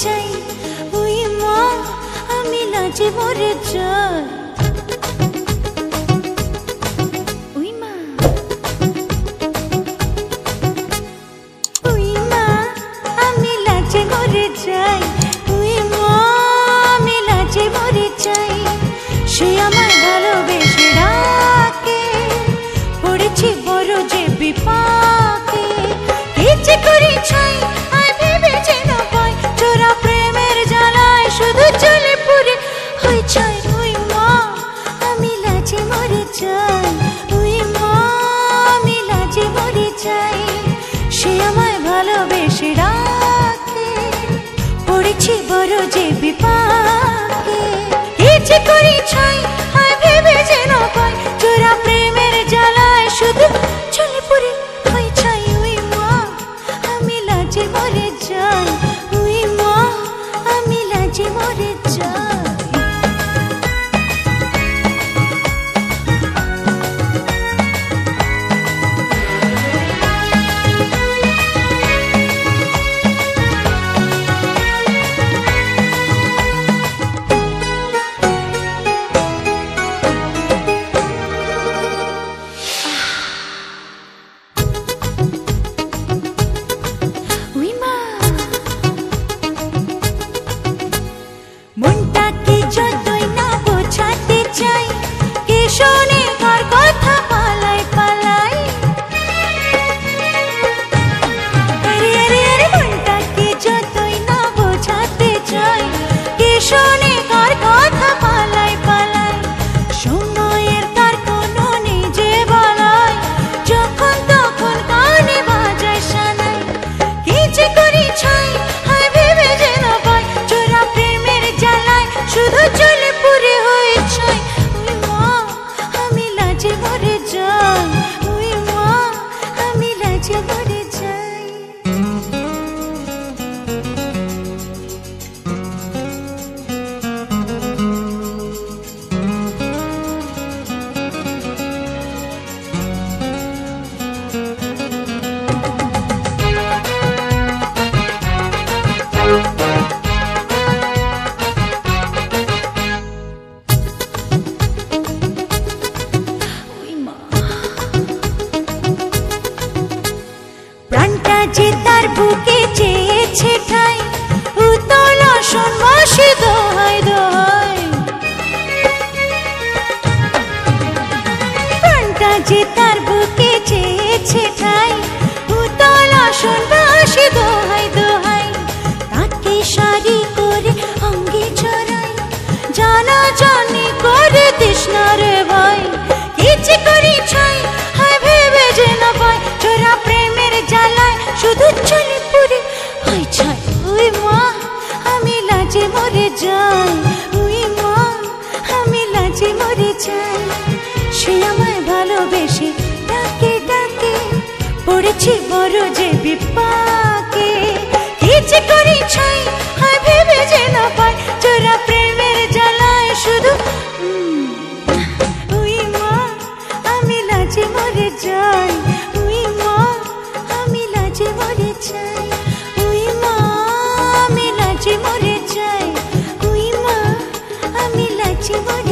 চাই, ওই মা আমি লাজে মরে যাই। ওই মা, ওই মা আমি লাজে মরে যাই, ওই মা আমি লাজে মরে যাই। সে আমায় ভালোবেসে ডাকে, পড়েছি বড় যে বিপাকে। কি যে করি ছাই আয় ভেবে যে না পাই, চোরা প্রেমের জ্বালায় শুধু চলে পুরে হয়ে ছাই। ওই মা আমি লাজে মরে যাই, ওই মা আমি লাজে মরে যাই। সে আমায় ভালোবেসে ডাকে, পড়েছি বড় যে বিপাকে। কি যে করি ছাই আয় ভেবে যে না পাই, চোরা প্রেমের জ্বালায় শুধু চলে পুরে হয়ে ছাই। ওই মা আমি লাজে মরে যাই, ওই মা আমি লাজে মরে যাই। মনটাকে যতই না বোঝাতে চাই, কে শোনে কার কথা পালাই পালাই। আরে আরে আরে মনটাকে যতই না বোঝাতে চাই, কে শোনে কার কথা পালাই পালাই। সময়ের তার কোনো নেই যে বলাই, যখন তখন কানে বাজায় সানাই। কি যে করি ছাই হায় ভেবে যে না পাই, চোরা প্রেমের জ্বালায় শুধু চলে পুরে হয়ে ছাই। ওই মা আমি লাজে মরে যাই, ওই মা আমি লাজে মরে যাই। প্রাণটা যে তার বুকে চেয়েছে ঠাই, উতল সন্ন্যাসী দোহাই দোহাই। প্রাণটা যে তার বুকে চেয়েছে ঠাই, উতল সন্ন্যাসী দোহাই দোহাই। তাকে শাড়ি করে অঙ্গে চড়াই, জানা জানি করে তৃষ্ণা রে ভাই। কি যে করি ছাই হায় ভেবে যে না পাই, চোরা প্রেমের জ্বালায় শুধু চলে পুরে হয়ে ছাই। ওই মা আমি লাজে মরে যাই, ওই মা আমি লাজে মরে যাই। সে আমায় ভালোবেসে ডাকে ডাকে, পড়েছি বড় যে বিপাকে। কি যে করি ছাই হায় ভেবে যে না পাই, চোরা প্রেমের জ্বালায় শুধু ওই মা আমি লাজে মরে যাই, ওই মা আমি লাজে মরে যাই। ওই মা আমি লাজে মরে যাই, ওই মা আমি লাজে মরে